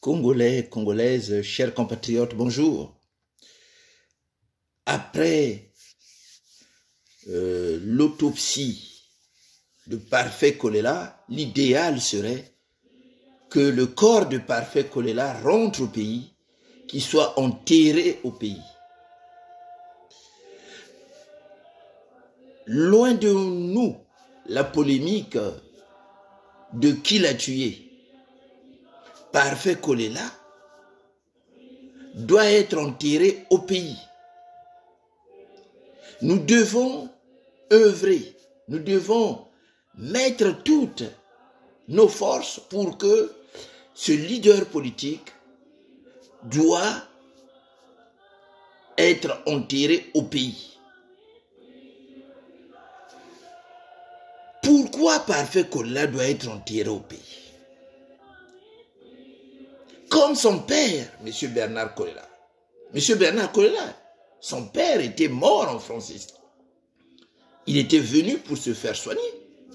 Congolais, Congolaises, chers compatriotes, bonjour. Après l'autopsie de Parfait Kolela, l'idéal serait que le corps de Parfait Kolela rentre au pays, qu'il soit enterré au pays. Loin de nous la polémique de qui l'a tué. Parfait Kolela doit être enterré au pays. Nous devons œuvrer, nous devons mettre toutes nos forces pour que ce leader politique doit être enterré au pays. Pourquoi Parfait Kolela doit être enterré au pays? Comme son père, M. Bernard Kolela. M. Bernard Kolela, son père était mort en France. Il était venu pour se faire soigner.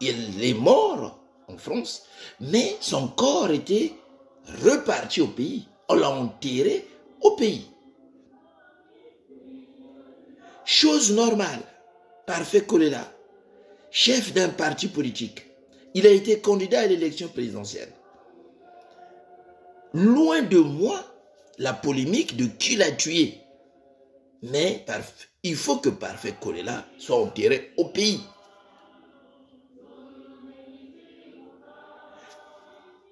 Il est mort en France, mais son corps était reparti au pays. On l'a enterré au pays. Chose normale, Parfait Kolela, chef d'un parti politique, il a été candidat à l'élection présidentielle. Loin de moi la polémique de qui l'a tué. Mais il faut que Parfait Kolela soit enterré au pays.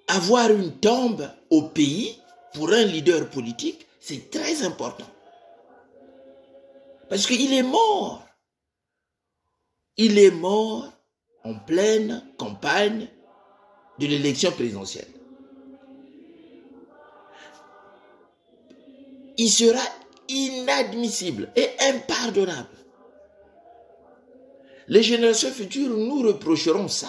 Avoir une tombe au pays pour un leader politique, c'est très important. Parce qu'il est mort. Il est mort en pleine campagne de l'élection présidentielle. Il sera inadmissible et impardonnable. Les générations futures nous reprocheront ça.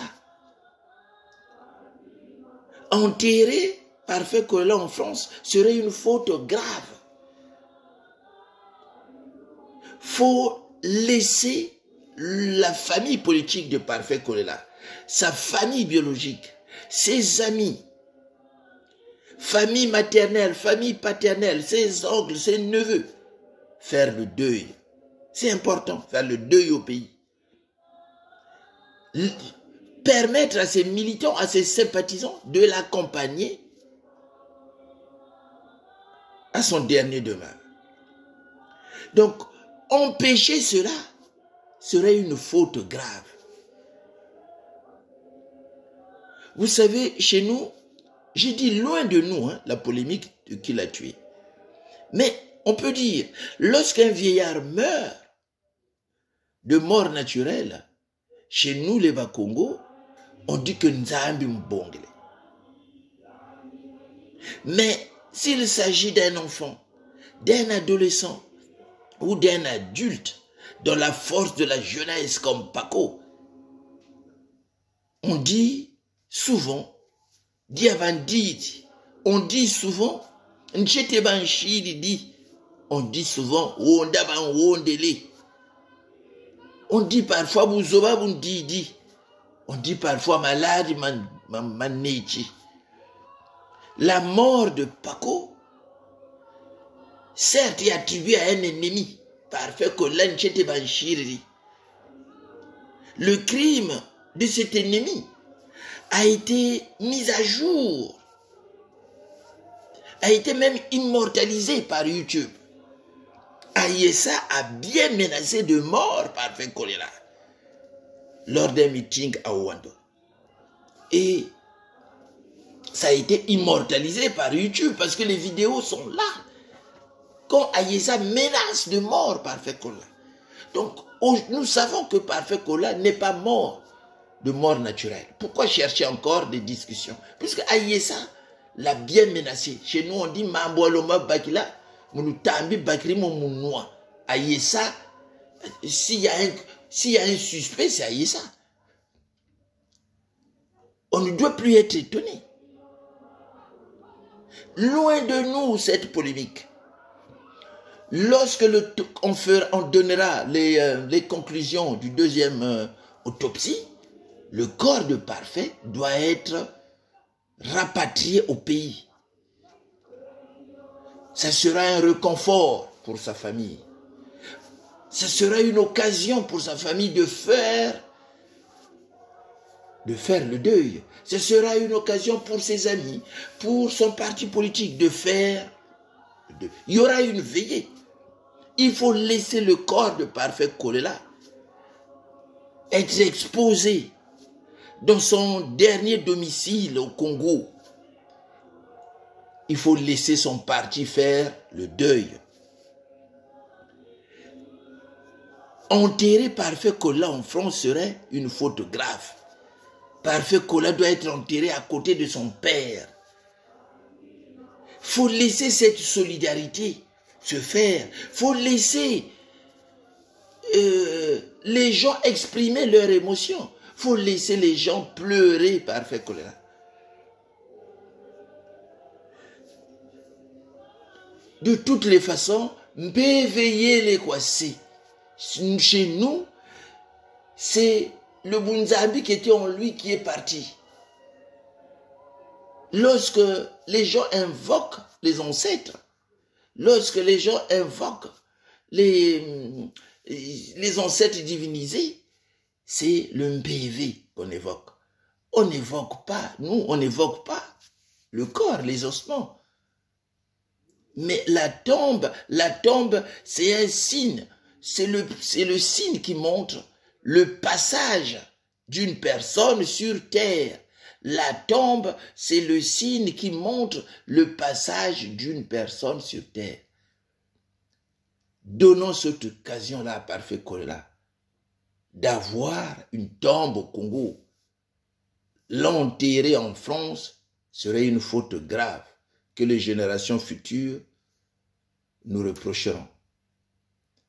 Enterrer Parfait Kolela en France serait une faute grave. Faut laisser la famille politique de Parfait Kolela, sa famille biologique, ses amis, famille maternelle, famille paternelle, ses oncles, ses neveux, faire le deuil. C'est important, faire le deuil au pays. Permettre à ses militants, à ses sympathisants de l'accompagner à son dernier demeure. Donc, empêcher cela serait une faute grave. Vous savez, chez nous, j'ai dit loin de nous la polémique de qui l'a tué. Mais on peut dire, lorsqu'un vieillard meurt de mort naturelle, chez nous les Bas-Congo, on dit que Nzambi Mbongle. Mais s'il s'agit d'un enfant, d'un adolescent ou d'un adulte dans la force de la jeunesse comme Paco, on dit souvent, on dit souvent, on dit souvent, on dit parfois, on dit parfois malade, la mort de Paco, certes, est attribuée à un ennemi, Parfait Kolela. Le crime de cet ennemi a été mis à jour, a été même immortalisé par YouTube. Ayessa a bien menacé de mort Parfait Kolela lors d'un meeting à Ouando. Et ça a été immortalisé par YouTube parce que les vidéos sont là. Quand Ayessa menace de mort Parfait Kolela. Donc, nous savons que Parfait Kolela n'est pas mort de mort naturelle. Pourquoi chercher encore des discussions? Puisque Ayessa l'a bien menacé. Chez nous, on dit Mamboaloma Bakila, Mounutambi Bakri Mounoua. Ayessa, s'il y a un suspect, c'est Ayessa. On ne doit plus être étonné. Loin de nous cette polémique. Lorsque on donnera les conclusions du deuxième autopsie, le corps de Parfait doit être rapatrié au pays. Ça sera un réconfort pour sa famille. Ça sera une occasion pour sa famille de faire le deuil. Ce sera une occasion pour ses amis, pour son parti politique de faire le deuil. Il y aura une veillée. Il faut laisser le corps de Parfait Kolela être exposé dans son dernier domicile au Congo. Il faut laisser son parti faire le deuil. Enterrer Parfait Kolela en France serait une faute grave. Parfait Kolela doit être enterré à côté de son père. Il faut laisser cette solidarité se faire. Il faut laisser les gens exprimer leurs émotions. Il faut laisser les gens pleurer Parfait Kolela. De toutes les façons, m'éveiller les Kwasi. Chez nous, c'est le Bunzabi qui était en lui qui est parti. Lorsque les gens invoquent les ancêtres, lorsque les gens invoquent les ancêtres divinisés, c'est le MPV qu'on évoque. On n'évoque pas, nous, on n'évoque pas le corps, les ossements. Mais la tombe, c'est un signe. C'est le signe qui montre le passage d'une personne sur terre. La tombe, c'est le signe qui montre le passage d'une personne sur terre. Donnons cette occasion-là à Parfait Kolela d'avoir une tombe au Congo. L'enterrer en France serait une faute grave que les générations futures nous reprocheront.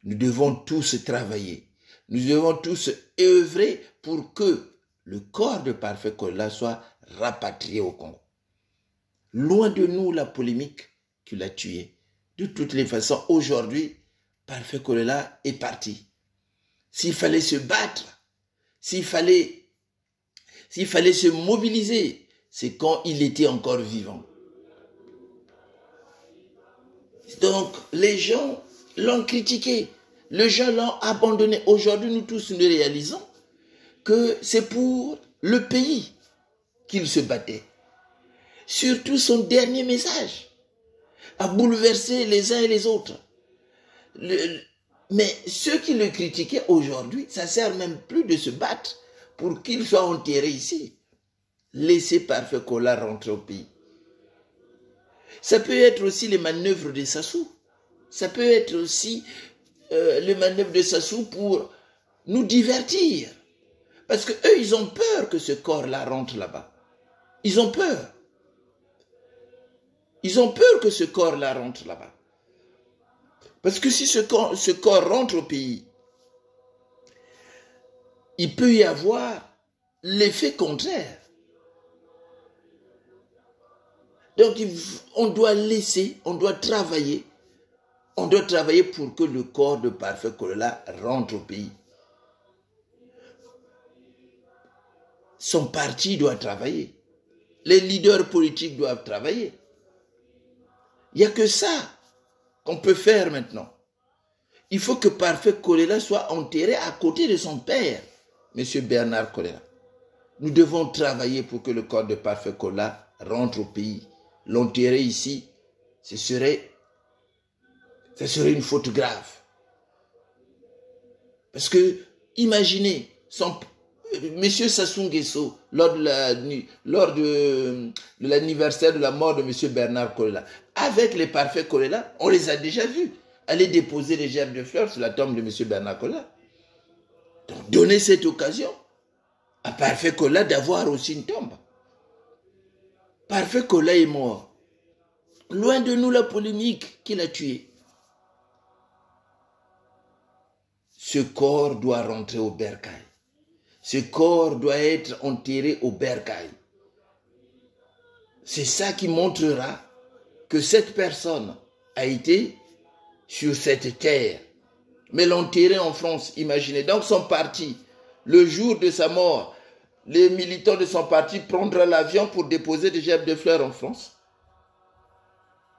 Nous devons tous travailler. Nous devons tous œuvrer pour que le corps de Parfait Kolela soit rapatrié au Congo. Loin de nous la polémique qui l'a tué. De toutes les façons, aujourd'hui, Parfait Kolela est parti. S'il fallait se battre, s'il fallait se mobiliser, c'est quand il était encore vivant. Donc, les gens l'ont critiqué. Les gens l'ont abandonné. Aujourd'hui, nous tous, nous réalisons que c'est pour le pays qu'il se battait. Surtout son dernier message a bouleversé les uns et les autres. Mais ceux qui le critiquaient aujourd'hui, ça ne sert même plus de se battre pour qu'il soit enterré ici. Laissez Parfait Kolela rentrer au pays. Ça peut être aussi les manœuvres de Sassou. Ça peut être aussi les manœuvres de Sassou pour nous divertir. Parce qu'eux, ils ont peur que ce corps-là rentre là-bas. Ils ont peur. Ils ont peur que ce corps-là rentre là-bas. Parce que si ce corps rentre au pays, il peut y avoir l'effet contraire. Donc, on doit laisser, on doit travailler pour que le corps de Parfait Kolela rentre au pays. Son parti doit travailler. Les leaders politiques doivent travailler. Il n'y a que ça qu'on peut faire maintenant. Il faut que Parfait Kolela soit enterré à côté de son père, M. Bernard Kolela. Nous devons travailler pour que le corps de Parfait Kolela rentre au pays. L'enterrer ici, ce serait une faute grave. Parce que, imaginez, M. Sassou Nguesso, lors de l'anniversaire de la mort de M. Bernard Kolela, avec les Parfaits Kolela, on les a déjà vus aller déposer des gerbes de fleurs sur la tombe de M. Bernard Kolela. Donc, donner cette occasion à Parfait Kolela d'avoir aussi une tombe. Parfait Kolela est mort. Loin de nous la polémique qui l'a tué. Ce corps doit rentrer au bercail. Ce corps doit être enterré au bercail. C'est ça qui montrera que cette personne a été sur cette terre. Mais l'enterrer en France, imaginez. Donc son parti, le jour de sa mort, les militants de son parti prendront l'avion pour déposer des gerbes de fleurs en France.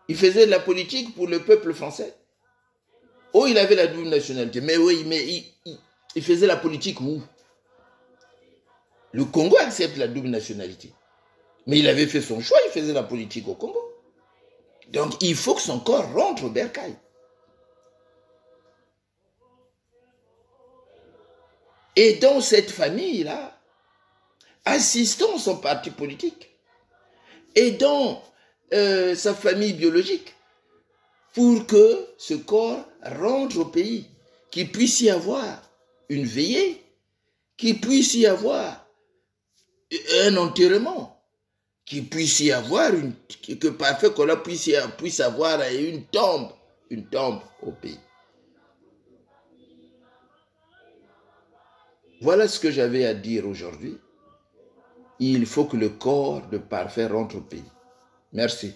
Il faisait de la politique pour le peuple français. Oh, il avait la double nationalité. Mais oui, mais il faisait la politique où? Le Congo accepte la double nationalité. Mais il avait fait son choix, il faisait la politique au Congo. Donc, il faut que son corps rentre au bercail. Et dans cette famille-là, assistons son parti politique. Et dans sa famille biologique, pour que ce corps rentre au pays, qu'il puisse y avoir une veillée, qu'il puisse y avoir un enterrement, qu'il puisse y avoir que parfait qu'on puisse avoir une tombe au pays. Voilà ce que j'avais à dire aujourd'hui. Il faut que le corps de parfait rentre au pays. Merci.